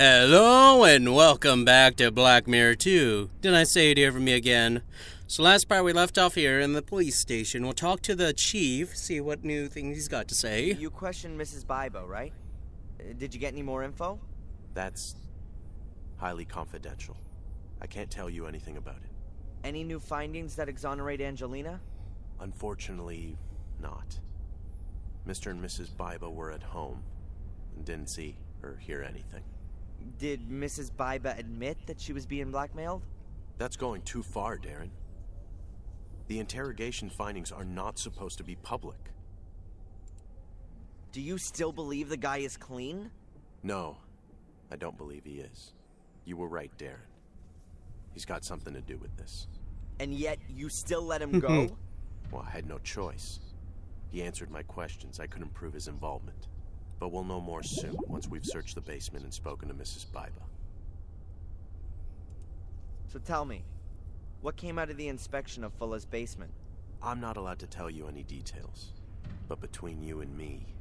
Hello and welcome back to Black Mirror 2. Didn't I say you'd hear from me again? So last part we left off here in the police station. We'll talk to the chief, see what new things he's got to say. You questioned Mrs. Bibo, right? Did you get any more info? That's highly confidential. I can't tell you anything about it. Any new findings that exonerate Angelina? Unfortunately, not. Mr. and Mrs. Bibo were at home and didn't see or hear anything. Did Mrs. Bibo admit that she was being blackmailed? That's going too far, Darren. The interrogation findings are not supposed to be public. Do you still believe the guy is clean? No, I don't believe he is. You were right, Darren. He's got something to do with this. And yet, you still let him go? Well, I had no choice. He answered my questions. I couldn't prove his involvement. But we'll know more soon, once we've searched the basement and spoken to Mrs. Bibo. So tell me, what came out of the inspection of Fuller's basement? I'm not allowed to tell you any details. But between you and me,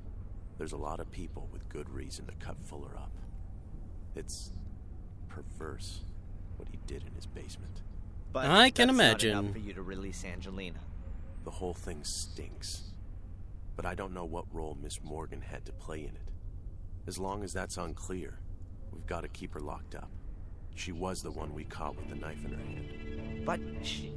there's a lot of people with good reason to cut Fuller up. It's perverse, what he did in his basement. But I can that's imagine. Not enough for you to release Angelina. The whole thing stinks. But I don't know what role Miss Morgan had to play in it. As long as that's unclear, we've got to keep her locked up. She was the one we caught with the knife in her hand. But she...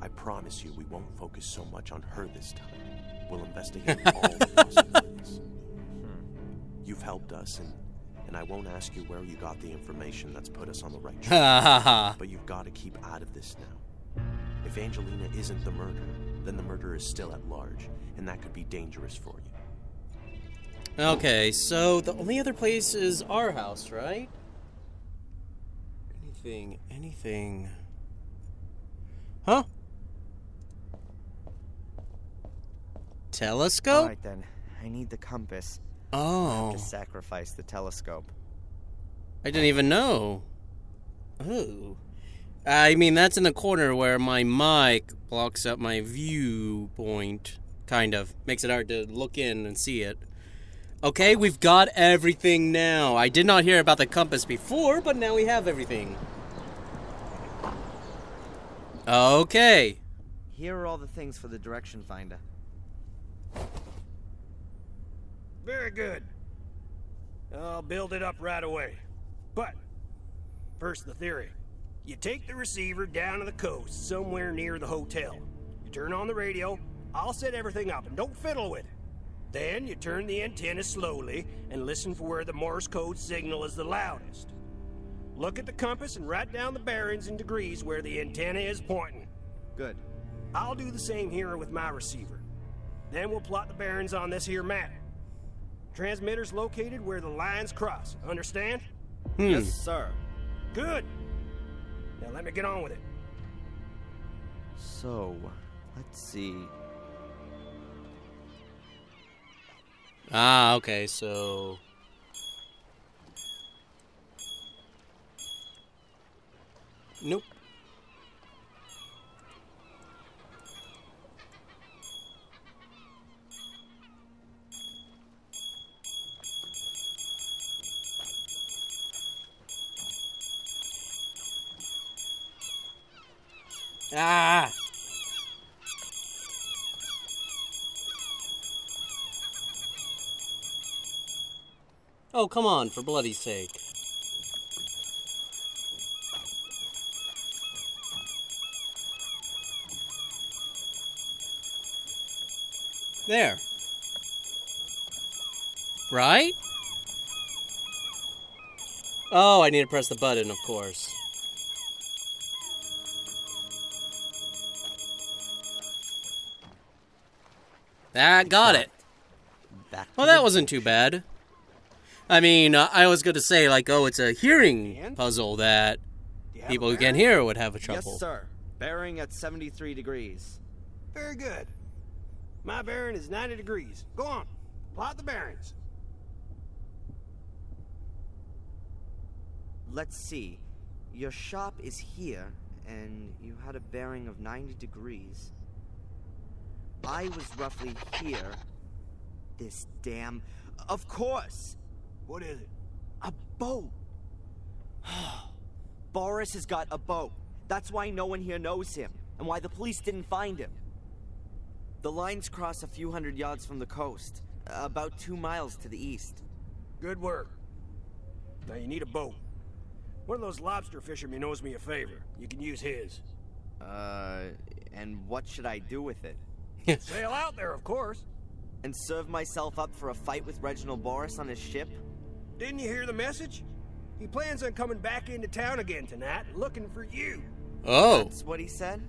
I promise you we won't focus so much on her this time. We'll investigate all the possibilities. You've helped us, and I won't ask you where you got the information that's put us on the right track. But you've got to keep out of this now. If Angelina isn't the murderer, then the murderer is still at large, and that could be dangerous for you. Okay, so the only other place is our house, right? Anything. Huh? Telescope? Alright then, I need the compass. Oh. I have to sacrifice the telescope. I didn't even know. Oh. I mean, that's in the corner where my mic blocks up my viewpoint. Kind of. Makes it hard to look in and see it. Okay, we've got everything now. I did not hear about the compass before, but now we have everything. Okay. Here are all the things for the direction finder. Very good. I'll build it up right away. But, first the theory. You take the receiver down to the coast, somewhere near the hotel. You turn on the radio, I'll set everything up, and don't fiddle with it. Then you turn the antenna slowly and listen for where the Morse code signal is the loudest. Look at the compass and write down the bearings and degrees where the antenna is pointing. Good. I'll do the same here with my receiver. Then we'll plot the bearings on this here map. Transmitter's located where the lines cross. Understand? Yes, sir. Good. Now let me get on with it. So, let's see. Ah, okay, so... Nope. Ah! Oh, come on, for bloody's sake. There. Right? Oh, I need to press the button, of course. That got it. Well, that wasn't too bad. I mean, I was going to say, like, oh, it's a hearing puzzle that people who can't hear would have a trouble. Yes, sir. Bearing at 73 degrees. Very good. My bearing is 90 degrees. Go on. Plot the bearings. Let's see. Your shop is here, and you had a bearing of 90 degrees. I was roughly here. This damn... Of course! What is it? A boat. Boris has got a boat. That's why no one here knows him, and why the police didn't find him. The lines cross a few hundred yards from the coast, about 2 miles to the east. Good work. Now you need a boat. One of those lobster fishermen owes me a favor. You can use his. And what should I do with it? Sail out there, of course. And serve myself up for a fight with Reginald Boris on his ship? Didn't you hear the message? He plans on coming back into town again tonight, looking for you. Oh. That's what he said?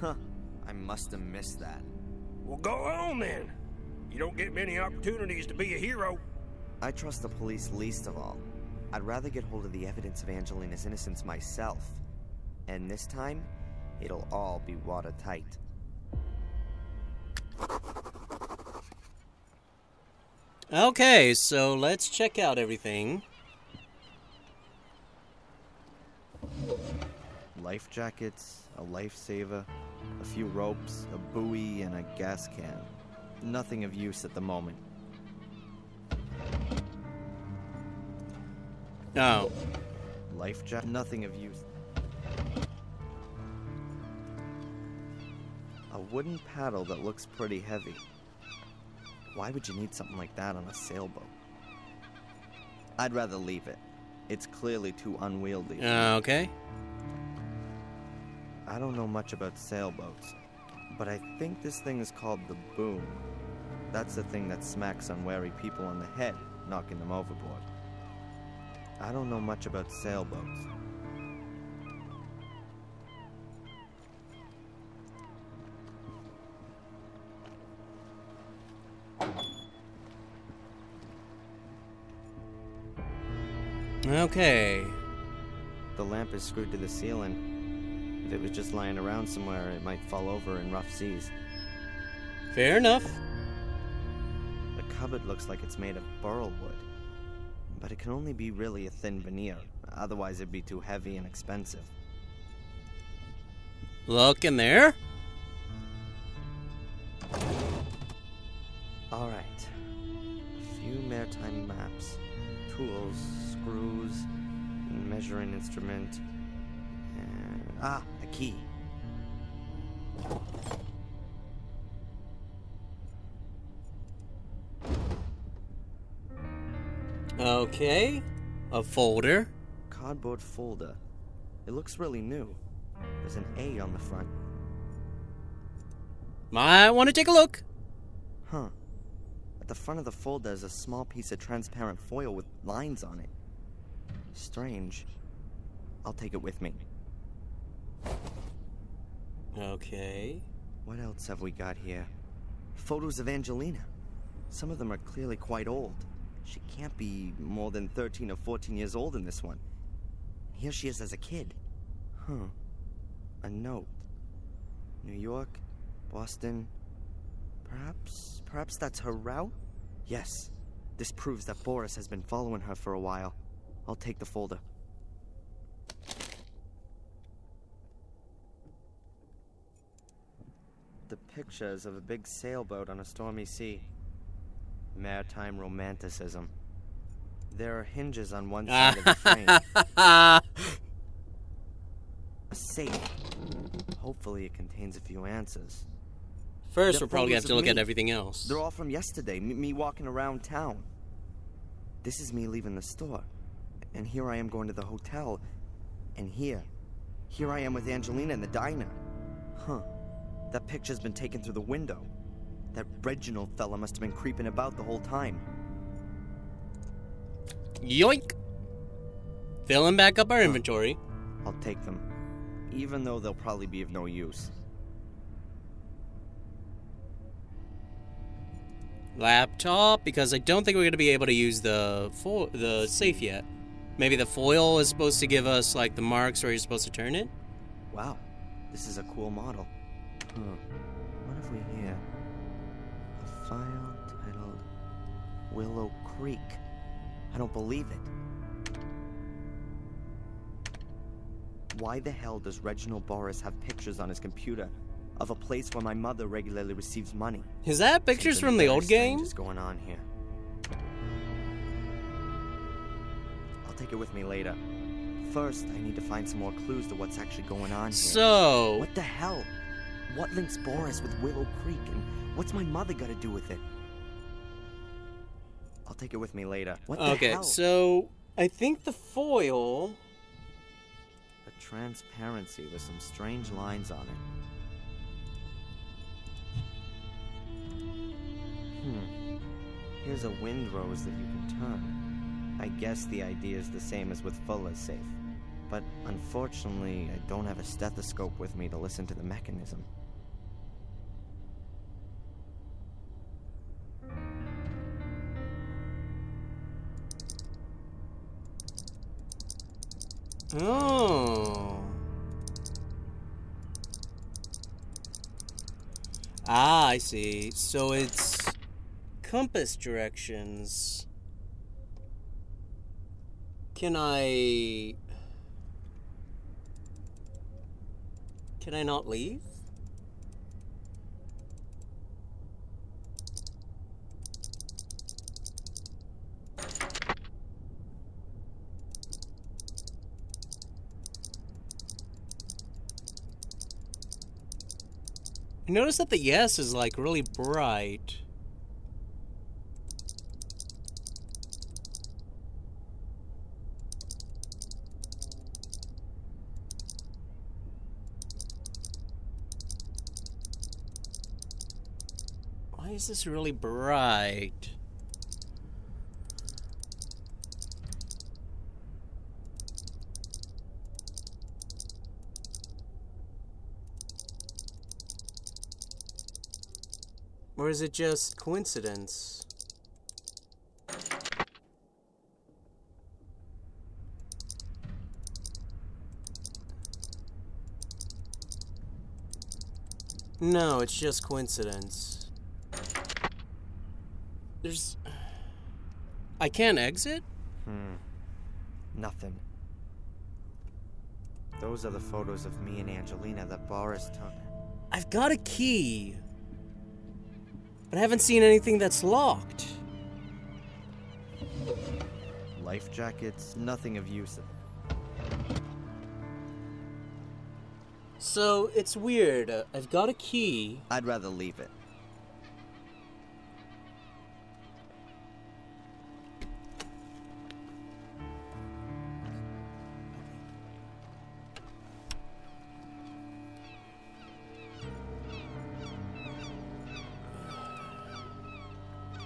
Huh. I must have missed that. Well, go on then. You don't get many opportunities to be a hero. I trust the police least of all. I'd rather get hold of the evidence of Angelina's innocence myself. And this time, it'll all be watertight. Okay, so let's check out everything. Life jackets, a lifesaver, a few ropes, a buoy, and a gas can. Nothing of use at the moment. Oh. Life jacket, nothing of use. A wooden paddle that looks pretty heavy. Why would you need something like that on a sailboat? I'd rather leave it. It's clearly too unwieldy. Okay. I don't know much about sailboats, but I think this thing is called the boom. That's the thing that smacks unwary people on the head, knocking them overboard. I don't know much about sailboats. Okay. The lamp is screwed to the ceiling. If it was just lying around somewhere, it might fall over in rough seas. Fair enough. The cupboard looks like it's made of burl wood. But it can only be really a thin veneer. Otherwise, it'd be too heavy and expensive. Look in there. Alright. A few maritime maps. Tools, screws, measuring instrument, and... a key. Okay. A folder. Cardboard folder. It looks really new. There's an A on the front. Might want to take a look. Huh. At the front of the folder is a small piece of transparent foil with lines on it. Strange. I'll take it with me. Okay. What else have we got here? Photos of Angelina. Some of them are clearly quite old. She can't be more than 13 or 14 years old in this one. Here she is as a kid. Huh. A note. New York, Boston. Perhaps that's her route? Yes. This proves that Boris has been following her for a while. I'll take the folder. The pictures of a big sailboat on a stormy sea. Maritime romanticism. There are hinges on one side of the frame. A safe. Hopefully it contains a few answers. First, The we'll probably have photos to of look at me. everything else. They're all from yesterday, me walking around town. This is me leaving the store. And here I am going to the hotel. And here I am with Angelina in the diner. Huh. That picture's been taken through the window. That Reginald fella must have been creeping about the whole time. Yoink! Filling back up our inventory. I'll take them. Even though they'll probably be of no use. Laptop, because I don't think we're going to be able to use the safe yet. Maybe the foil is supposed to give us, like, the marks where you're supposed to turn it? Wow. This is a cool model. Huh. What have we here? A file titled Willow Creek. I don't believe it. Why the hell does Reginald Boris have pictures on his computer of a place where my mother regularly receives money? Is that pictures Something from the very old strange game? is going on here. I'll take it with me later. First, I need to find some more clues to what's actually going on here. So... What the hell? What links Boris with Willow Creek, and what's my mother got to do with it? I'll take it with me later. What the hell? Okay, so I think the foil... A transparency with some strange lines on it. Here's a windrose that you can turn. I guess the idea is the same as with Fuller's safe. But unfortunately, I don't have a stethoscope with me to listen to the mechanism. Oh. Ah, I see. So it's compass directions. Can I not leave? I notice that the yes is like really bright. Why is this really bright? Or is it just coincidence? No, it's just coincidence. There's... I can't exit? Nothing. Those are the photos of me and Angelina that Boris took. I've got a key. But I haven't seen anything that's locked. Life jackets, nothing of use. So, it's weird. I've got a key. I'd rather leave it.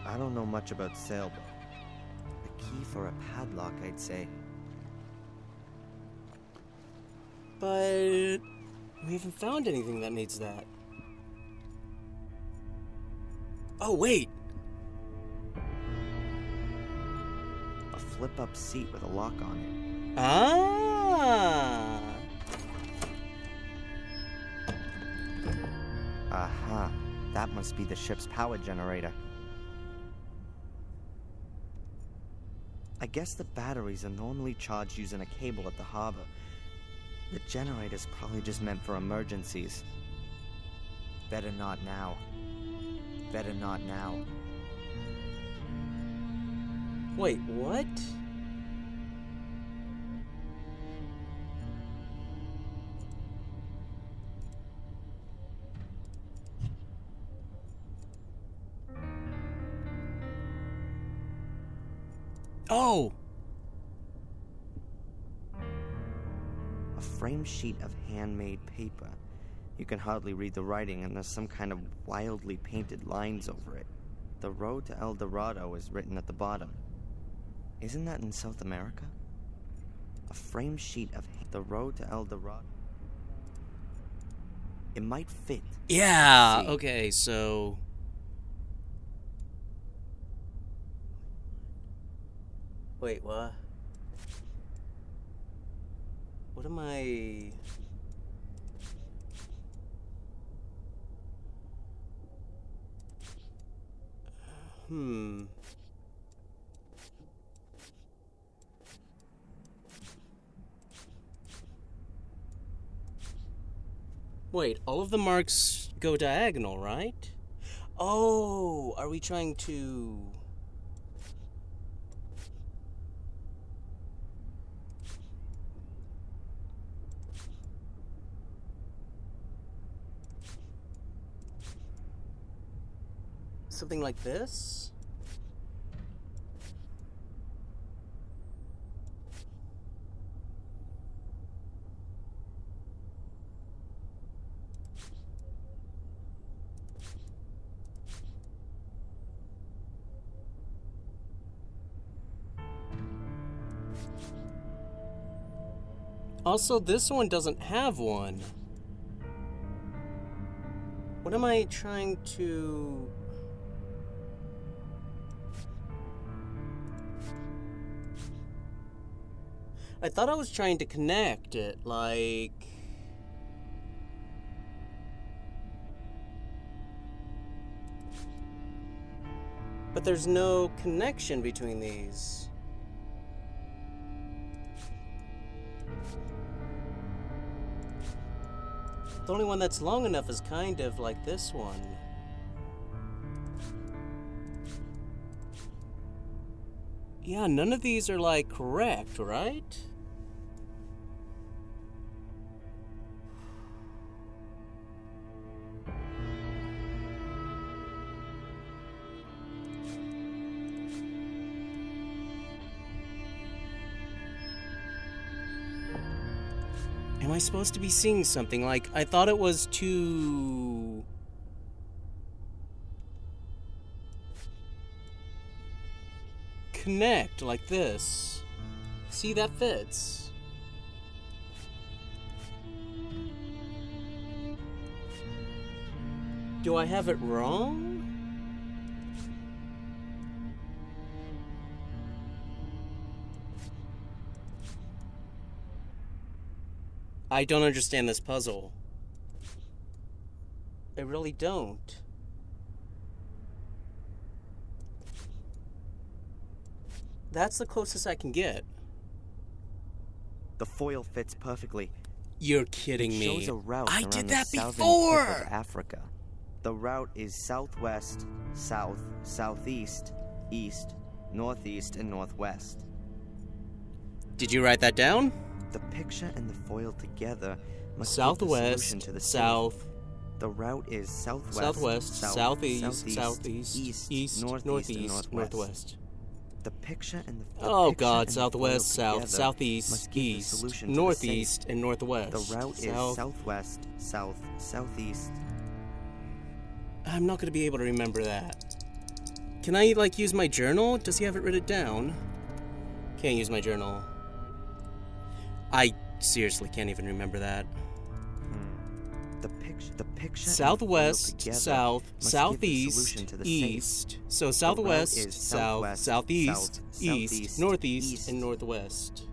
I don't know much about sailboat. A key for a padlock, I'd say. But we haven't found anything that needs that. Oh, wait. A flip-up seat with a lock on it. Ah. Aha. That must be the ship's power generator. I guess the batteries are normally charged using a cable at the harbor. The generator's probably just meant for emergencies. Better not now. Better not now. Wait, what? Oh! A frame sheet of handmade paper. You can hardly read the writing, and there's some kind of wildly painted lines over it. The road to El Dorado is written at the bottom. Isn't that in South America? A frame sheet of the road to El Dorado. It might fit. Yeah, okay, so... Wait, what? What am I... Wait, all of the marks go diagonal, right? Oh, are we trying to... Something like this? Also, this one doesn't have one. What am I trying to... I thought I was trying to connect it, like... But there's no connection between these. The only one that's long enough is kind of like this one. Yeah, none of these are like correct, right? Am I supposed to be seeing something? Like, I thought it was to... connect, like this. See, that fits. Do I have it wrong? I don't understand this puzzle. I really don't. That's the closest I can get. The foil fits perfectly. You're kidding me. It shows a route I around did the that southern before! tip of Africa. The route is southwest, south, southeast, east, northeast, and northwest. Did you write that down? The picture and the foil together must give the solution Southwest, to the south, city. The route is southwest, southwest, south, southeast, east, northeast, northwest. The picture and the Oh picture God, and the southwest, foil south, together southeast, must give the east, solution to the northeast, city. and northwest. The route is southwest, south, southeast. I'm not gonna be able to remember that. Can I, like, use my journal? Does he have it written down? Can't use my journal. I seriously can't even remember that. The picture Southwest, and the foil together south, must give the southeast, solution to the east. safe. So route southwest, is south, southwest, southeast, south, east, southeast, northeast, east. and northwest.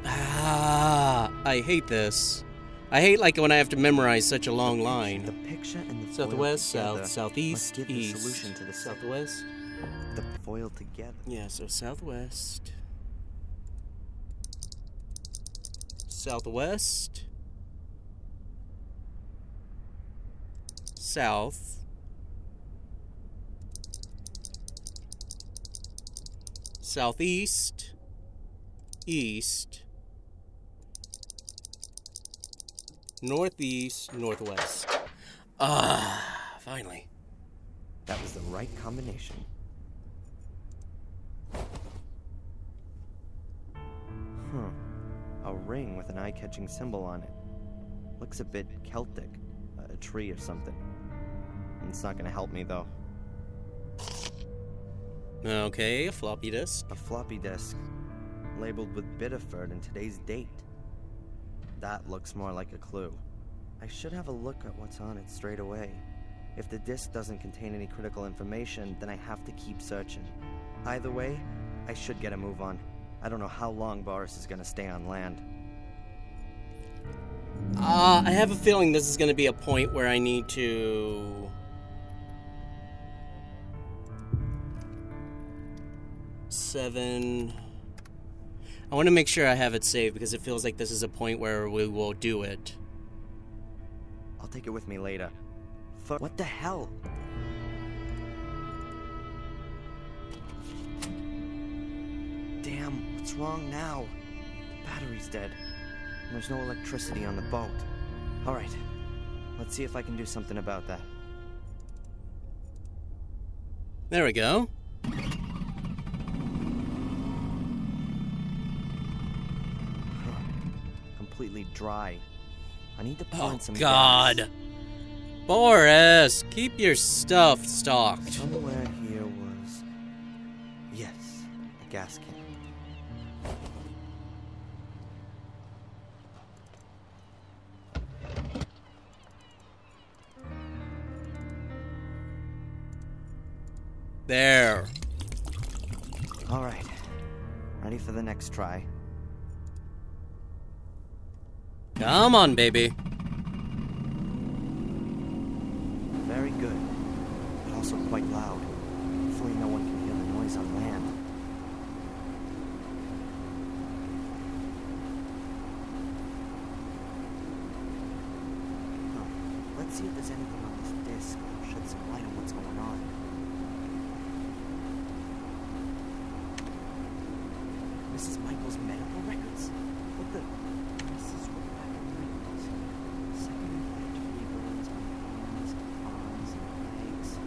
Ah, I hate this. I hate like when I have to memorize such a long The line. picture and the Southwest, foil south, together southeast, must give the east, solution to the safe. southwest. The foil together. Yeah, so southwest. Southwest. South. Southeast. East. Northeast, northwest. Ah, finally. That was the right combination. A ring with an eye-catching symbol on it. Looks a bit Celtic, a tree or something. It's not gonna help me though. Okay, a floppy disk. A floppy disk, labeled with Biddeford and today's date. That looks more like a clue. I should have a look at what's on it straight away. If the disk doesn't contain any critical information, then I have to keep searching. Either way, I should get a move on. I don't know how long Boris is gonna stay on land. I have a feeling this is going to be a point where I need to... I want to make sure I have it saved because it feels like this is a point where we will do it. I'll take it with me later. What the hell? Damn, what's wrong now? The battery's dead. And there's no electricity on the boat. Alright, let's see if I can do something about that. There we go. Completely dry. I need to pour Oh, in some God. gas. Boris, keep your stuff stocked. Somewhere here was... Yes, a gas can. There. All right. Ready for the next try. Come on, baby. Very good, but also quite loud. Hopefully no one can hear the noise on land. Huh. Let's see if there's anything on this disc that'll shed some light on what's going on. Mrs. Michael's medical records? What the... Mrs. Rebecca Michaels. Second and third degree burns on hands, arms, and legs.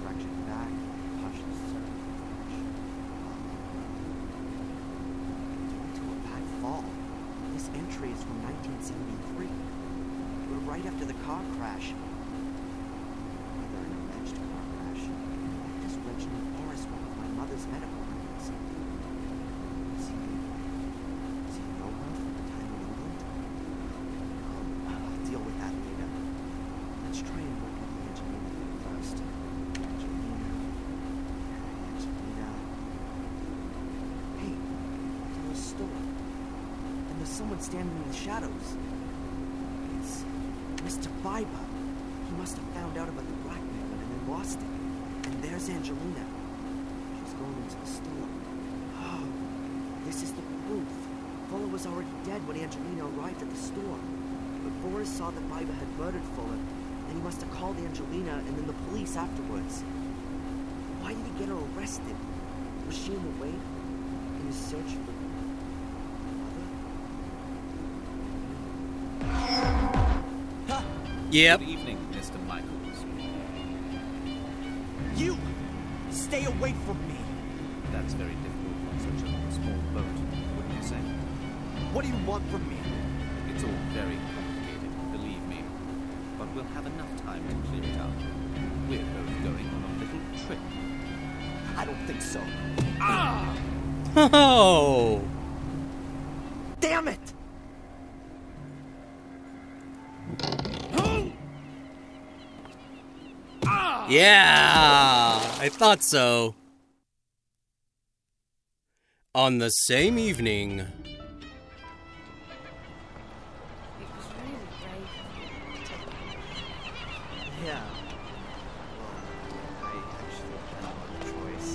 Fractured back, partial circulation. Due to a bad fall. This entry is from 1973. We're right after the car crash. Whether an alleged car crash, why does Reginald Boris one of my mother's medical records? Does he know her from the time in England? I'll deal with that later. Let's try and work on the Angelina thing first. Angelina. Hey, there's a store. And there's someone standing in the shadows. It's Mr. Biber. He must have found out about the blackmail and then lost it. And there's Angelina. She's going into the store. Oh, this is the proof. Fuller was already dead when Angelina arrived at the store. But Boris saw that Biber had murdered Fuller, and he must have called Angelina and then the police afterwards. Why did he get her arrested? Was she in the way? In his search for... mother? Yep. Good evening, Mr. Michaels. You! Stay away from me! That's very difficult on such a small boat, wouldn't you say? What do you want from me? It's all very complicated, believe me. But we'll have enough time to clear it up. We're both going on a little trip. I don't think so. Oh. Damn it! Yeah, I thought so. On the same evening. It was really brave of you to Yeah. Well, I actually had no choice.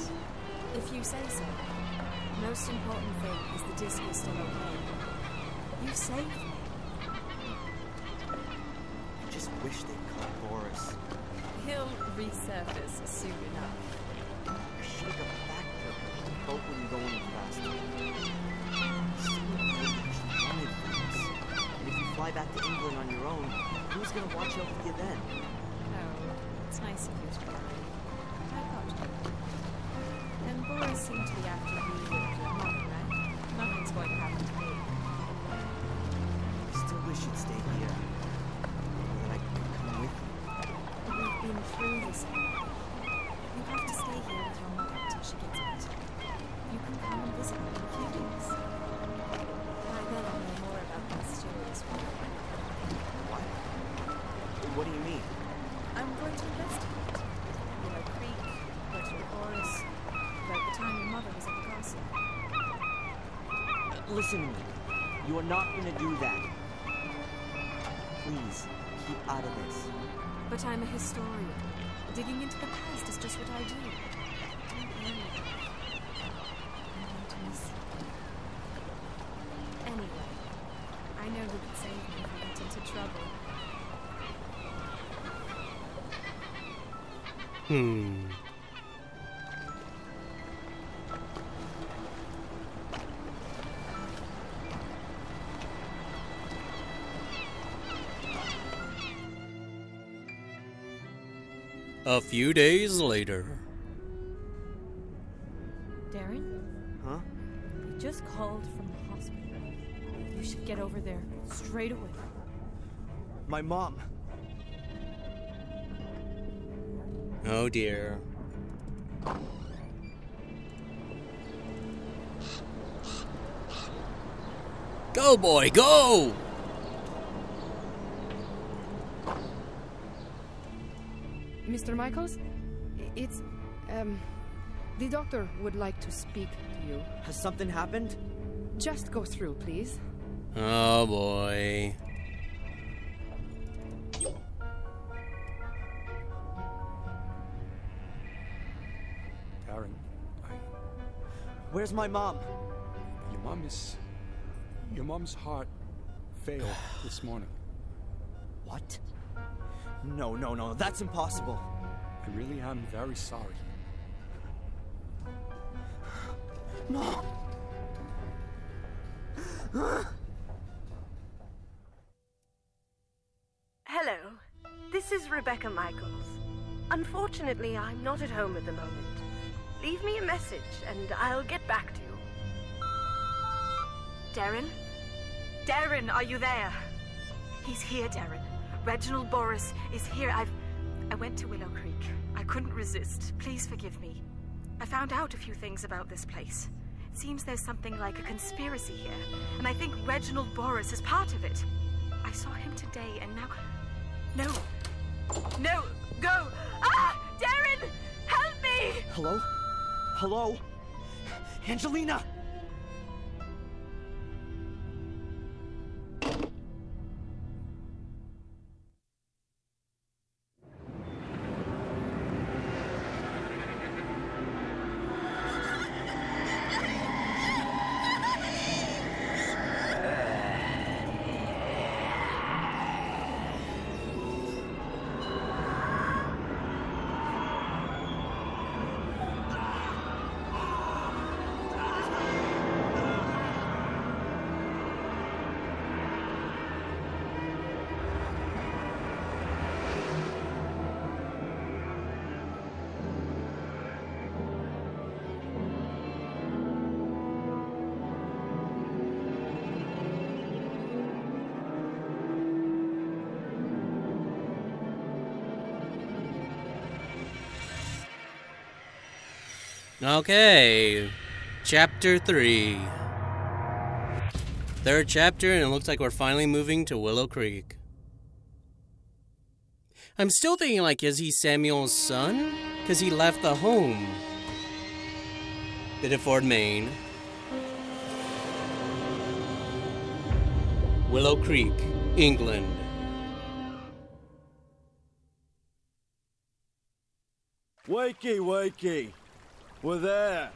If you say so. Most important thing is the disc is still okay. You saved me. I just wish they'd caught Boris. He'll resurface soon enough. I should have got back there. The boat wouldn't go any faster. Still, I actually wanted for this. And if you fly back to England on your own, who's gonna watch over you then? Oh, it's nice of you to worry. I got you. And Boris seemed to be after you and your mother, right? Nothing's going to happen to me. I still wish you'd stay here. So that I could come with you. We've been through this already. You have to stay here with your mother until she gets better. You can come and visit me in a few weeks. By then I'll know more about the mysterious woman. What? What do you mean? I'm going to investigate. Willow Creek, Reginald Boris, about the time your mother was at the castle. Listen to me. You are not gonna do that. Please, keep out of this. But I'm a historian. Digging into the past is just what I do. Don't worry. I'm going to miss you. Anyway, I know who could save me if I get into trouble. A few days later. just called from the hospital. You should get over there straight away. My mom. Oh dear. Go, boy, go! Mr. Michaels? It's, the doctor would like to speak to you. Has something happened? Just go through, please. Oh boy. Darren, Where's my mom? Your mom's heart failed this morning. What? No, that's impossible. I really am very sorry. Mom! Hello, this is Rebecca Michaels. Unfortunately, I'm not at home at the moment. Leave me a message and I'll get back to you. Darren? Darren, are you there? He's here, Darren. Reginald Boris is here. I went to Willow Creek. I couldn't resist. Please forgive me. I found out a few things about this place. It seems there's something like a conspiracy here, and I think Reginald Boris is part of it. I saw him today, and now... No, go! Ah! Darren! Help me! Hello? Hello? Angelina! Okay, chapter 3. Third chapter, and it looks like we're finally moving to Willow Creek. I'm still thinking, like, is he Samuel's son? Because he left the home. Biddeford, Maine. Willow Creek, England. Wakey, wakey. We're there.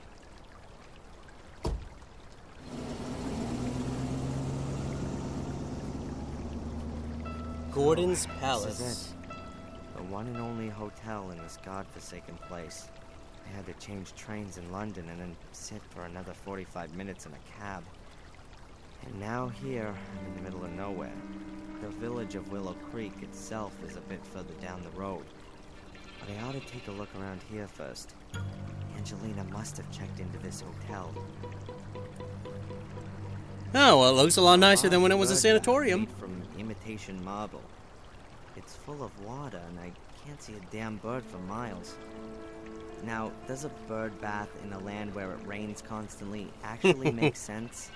Gordon's This Palace. is it. The one and only hotel in this godforsaken place. I had to change trains in London and then sit for another 45 minutes in a cab. And now here, I'm in the middle of nowhere. The village of Willow Creek itself is a bit further down the road. But I ought to take a look around here first. Angelina must have checked into this hotel. Oh, well, it looks a lot nicer than when it was a Bird sanatorium. bath made from imitation marble. It's full of water, and I can't see a damn bird for miles. Now, does a bird bath in a land where it rains constantly actually make sense?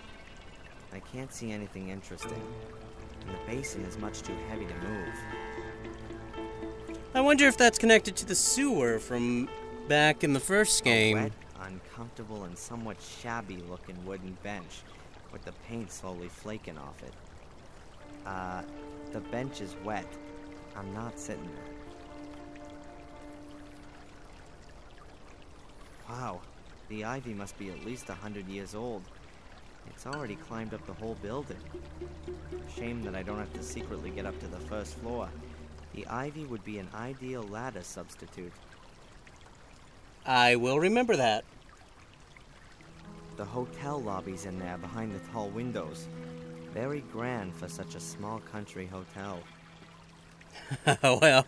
I can't see anything interesting, and the basin is much too heavy to move. I wonder if that's connected to the sewer from back in the first game. A wet, uncomfortable, and somewhat shabby-looking wooden bench, with the paint slowly flaking off it. The bench is wet. I'm not sitting there. Wow, the ivy must be at least 100 years old. It's already climbed up the whole building. Shame that I don't have to secretly get up to the first floor. The ivy would be an ideal ladder substitute. I will remember that. The hotel lobby's in there behind the tall windows. Very grand for such a small country hotel. Well,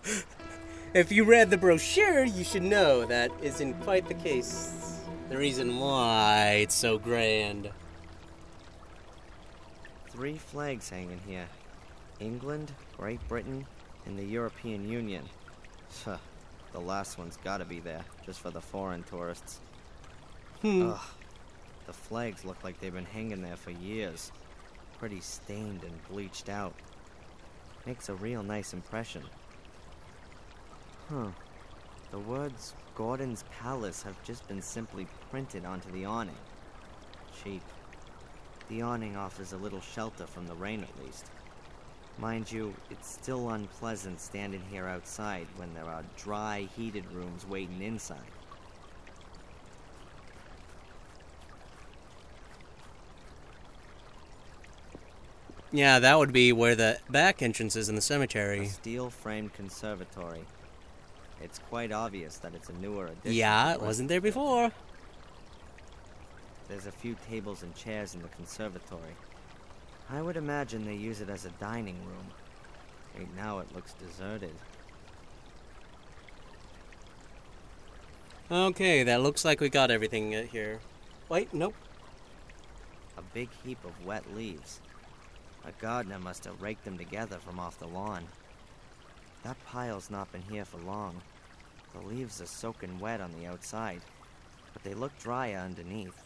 if you read the brochure, you should know that isn't quite the case. The reason why it's so grand. 3 flags hanging here. England, Great Britain, and the European Union. The last one's gotta be there, just for the foreign tourists. Ugh. The flags look like they've been hanging there for years. Pretty stained and bleached out. Makes a real nice impression. The words Gordon's Palace have just been simply printed onto the awning. Cheap. The awning offers a little shelter from the rain at least. Mind you, it's still unpleasant standing here outside when there are dry, heated rooms waiting inside. Yeah, that would be where the back entrance is in the cemetery. A steel-framed conservatory. It's quite obvious that it's a newer addition. Yeah, it wasn't there before. There's a few tables and chairs in the conservatory. I would imagine they use it as a dining room. Right now it looks deserted. Okay, that looks like we got everything here. Wait, nope. A big heap of wet leaves. A gardener must have raked them together from off the lawn. That pile's not been here for long. The leaves are soaking wet on the outside, but they look drier underneath.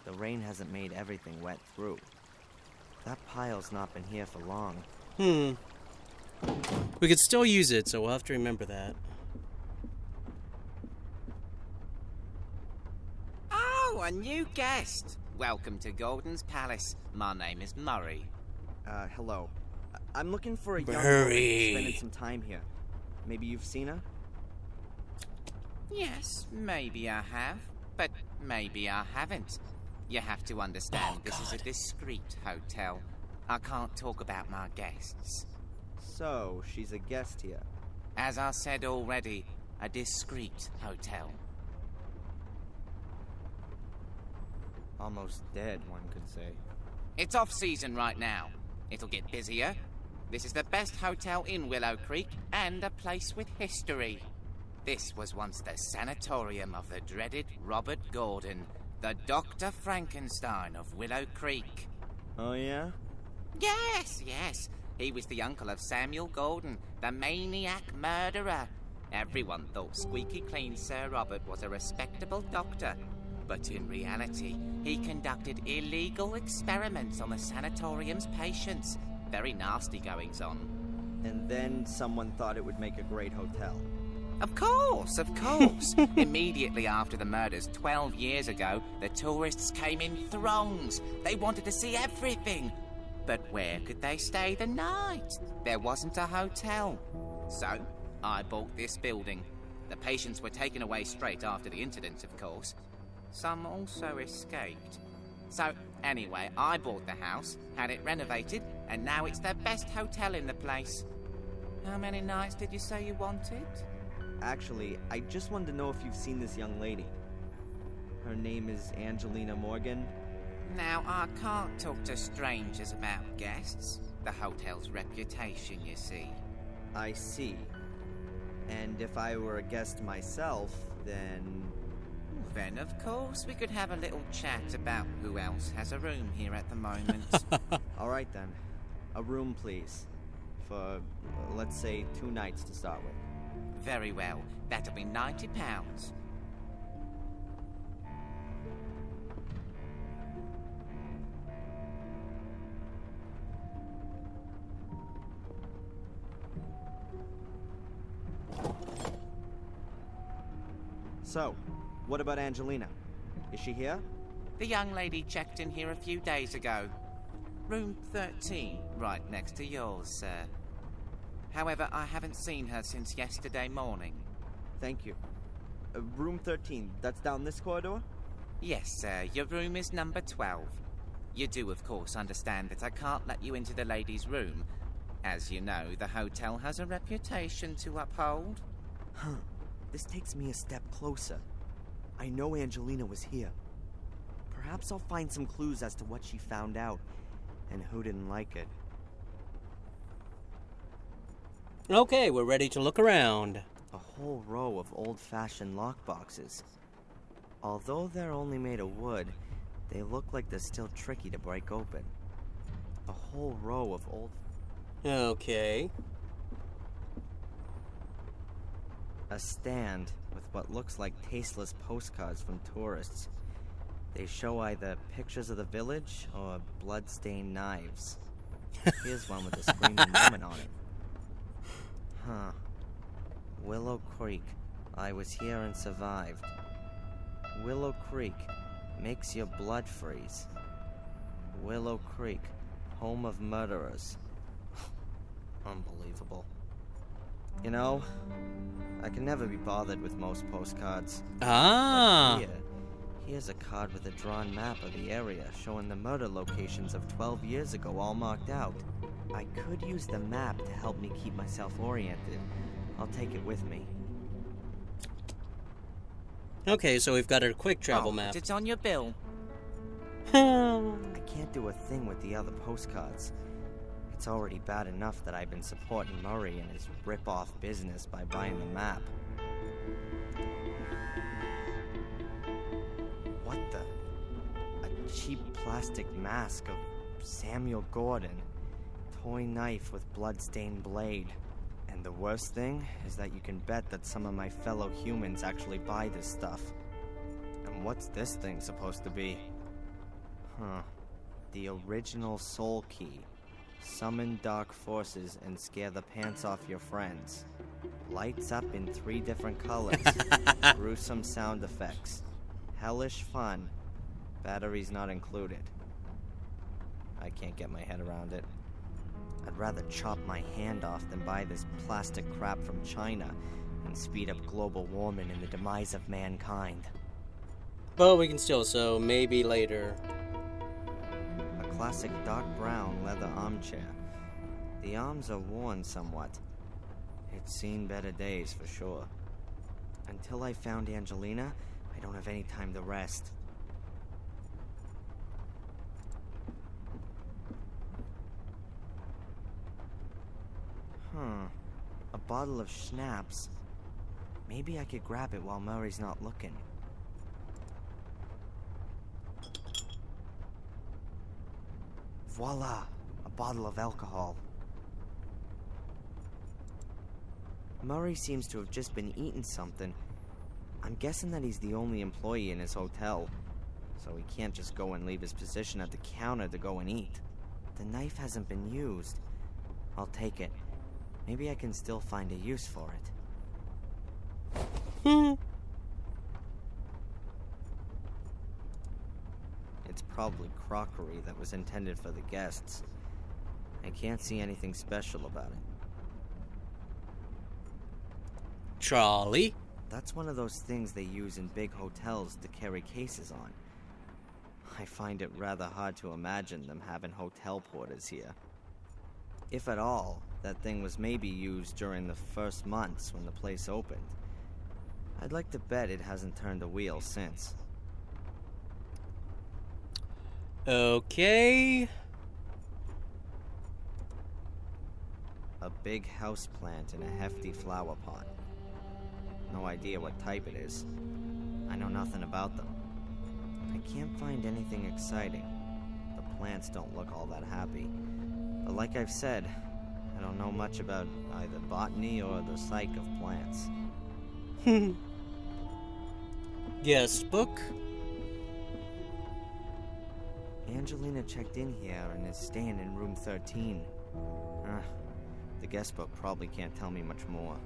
The rain hasn't made everything wet through. That pile's not been here for long. We could still use it, so we'll have to remember that. Oh, a new guest! Welcome to Gordon's Palace. My name is Murray. Hello. I'm looking for a young woman Murray. spending some time here. Maybe you've seen her? Yes, maybe I have, but maybe I haven't. You have to understand, this is a discreet hotel. I can't talk about my guests. So, she's a guest here. As I said already, a discreet hotel. Almost dead, one could say. It's off-season right now. It'll get busier. This is the best hotel in Willow Creek, and a place with history. This was once the sanatorium of the dreaded Robert Gordon, the Dr. Frankenstein of Willow Creek. Oh, yeah? Yes, yes. He was the uncle of Samuel Gordon, the maniac murderer. Everyone thought squeaky clean Sir Robert was a respectable doctor. But in reality, he conducted illegal experiments on the sanatorium's patients. Very nasty goings-on. And then someone thought it would make a great hotel. Of course, of course. Immediately after the murders 12 years ago, the tourists came in throngs. They wanted to see everything. But where could they stay the night? There wasn't a hotel. So, I bought this building. The patients were taken away straight after the incident, of course. Some also escaped. So, anyway, I bought the house, had it renovated, and now it's the best hotel in the place. How many nights did you say you wanted? Actually, I just wanted to know if you've seen this young lady. Her name is Angelina Morgan. Now, I can't talk to strangers about guests. The hotel's reputation, you see. I see. And if I were a guest myself, then... Then, of course, we could have a little chat about who else has a room here at the moment. All right, then. A room, please. For, let's say, 2 nights to start with. Very well. That'll be £90. So, what about Angelina? Is she here? The young lady checked in here a few days ago. Room 13, right next to yours, sir. However, I haven't seen her since yesterday morning. Thank you. Room 13, that's down this corridor? Yes, sir. Your room is number 12. You do, of course, understand that I can't let you into the lady's room. As you know, the hotel has a reputation to uphold. Huh. This takes me a step closer. I know Angelina was here. Perhaps I'll find some clues as to what she found out, and who didn't like it. Okay, we're ready to look around. A whole row of old-fashioned lockboxes. Although they're only made of wood, they look like they're still tricky to break open. A whole row of old... Okay. A stand with what looks like tasteless postcards from tourists. They show either pictures of the village or blood-stained knives. Here's one with a screaming woman on it. Huh. Willow Creek. I was here and survived. Willow Creek. Makes your blood freeze. Willow Creek. Home of murderers. Unbelievable. You know, I can never be bothered with most postcards. Ah! But here's a card with a drawn map of the area showing the murder locations of 12 years ago all marked out. I could use the map to help me keep myself oriented. I'll take it with me. Okay, so we've got our quick travel map. It's on your bill. I can't do a thing with the other postcards. It's already bad enough that I've been supporting Murray and his rip-off business by buying the map. What the? A cheap plastic mask of Samuel Gordon. Toy knife with blood-stained blade. And the worst thing is that you can bet that some of my fellow humans actually buy this stuff. And what's this thing supposed to be? Huh. The original soul key. Summon dark forces and scare the pants off your friends. Lights up in 3 different colors. Gruesome sound effects. Hellish fun. Batteries not included. I can't get my head around it. I'd rather chop my hand off than buy this plastic crap from China and speed up global warming and the demise of mankind. But we can still, so maybe later. A classic dark brown leather armchair. The arms are worn somewhat. It's seen better days for sure. Until I found Angelina, I don't have any time to rest. Huh. A bottle of schnapps. Maybe I could grab it while Murray's not looking. Voila! A bottle of alcohol. Murray seems to have just been eating something. I'm guessing that he's the only employee in his hotel, so he can't just go and leave his position at the counter to go and eat. The knife hasn't been used. I'll take it. Maybe I can still find a use for it. It's probably crockery that was intended for the guests. I can't see anything special about it. Trolley? That's one of those things they use in big hotels to carry cases on. I find it rather hard to imagine them having hotel porters here. If at all, that thing was maybe used during the first months when the place opened. I'd like to bet it hasn't turned a wheel since. Okay. A big house plant in a hefty flower pot. No idea what type it is. I know nothing about them. I can't find anything exciting. The plants don't look all that happy. But like I've said, I don't know much about either botany or the psyche of plants. Guest book? Angelina checked in here and is staying in room 13. The guest book probably can't tell me much more.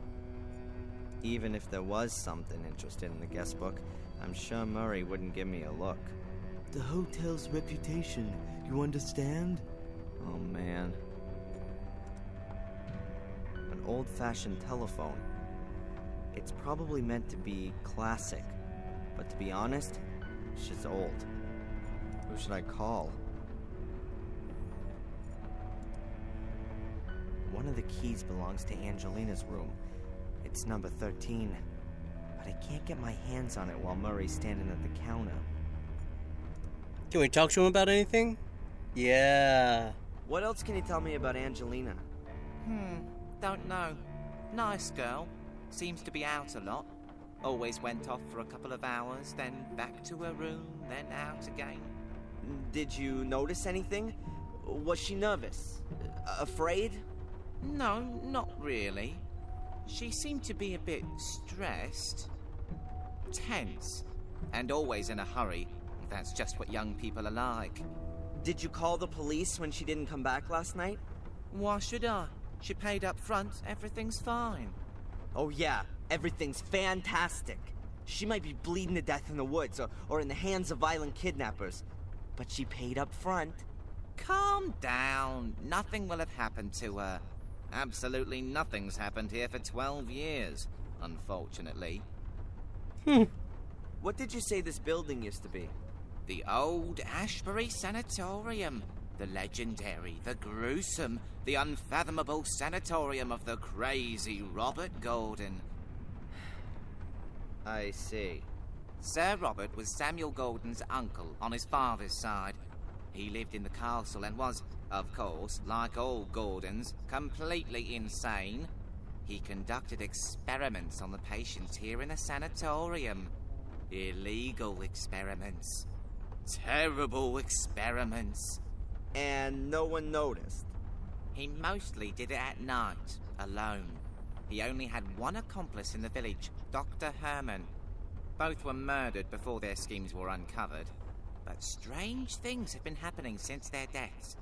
Even if there was something interested in the guest book, I'm sure Murray wouldn't give me a look. The hotel's reputation, you understand? Oh man. An old-fashioned telephone. It's probably meant to be classic, but to be honest, it's just old. Who should I call? One of the keys belongs to Angelina's room. It's number 13. But I can't get my hands on it while Murray's standing at the counter. Can we talk to him about anything? Yeah. What else can you tell me about Angelina? Don't know. Nice girl. Seems to be out a lot. Always went off for a couple of hours, then back to her room, then out again. Did you notice anything? Was she nervous? Afraid? No, not really. She seemed to be a bit stressed, tense, and always in a hurry. That's just what young people are like. Did you call the police when she didn't come back last night? Why should I? She paid up front. Everything's fine. Oh yeah, everything's fantastic. She might be bleeding to death in the woods or in the hands of violent kidnappers, but she paid up front. Calm down. Nothing will have happened to her. Absolutely nothing's happened here for 12 years, unfortunately. What did you say this building used to be? The old Ashbury Sanatorium. The legendary, the gruesome, the unfathomable sanatorium of the crazy Robert Gordon. I see. Sir Robert was Samuel Gordon's uncle on his father's side. He lived in the castle and was, of course, like all Gordons, completely insane. He conducted experiments on the patients here in the sanatorium. Illegal experiments. Terrible experiments. And no one noticed? He mostly did it at night, alone. He only had one accomplice in the village, Dr. Herman. Both were murdered before their schemes were uncovered. But strange things have been happening since their deaths.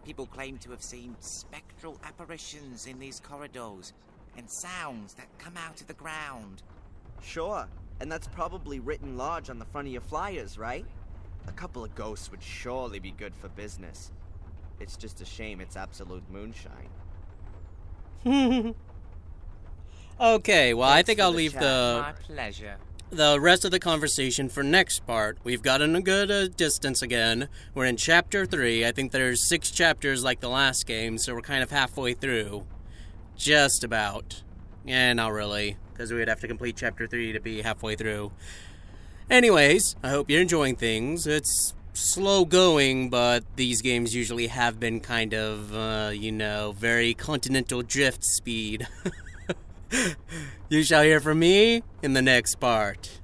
People claim to have seen spectral apparitions in these corridors, and sounds that come out of the ground. Sure, and that's probably written large on the front of your flyers, right? A couple of ghosts would surely be good for business. It's just a shame it's absolute moonshine. Okay, well, I think I'll leave My pleasure. The rest of the conversation for next part. We've gotten a good distance again. We're in Chapter 3. I think there's 6 chapters like the last game, so we're kind of halfway through. Just about. Yeah, not really, because we would have to complete Chapter 3 to be halfway through. Anyways, I hope you're enjoying things. It's slow going, but these games usually have been kind of, very continental drift speed. You shall hear from me in the next part.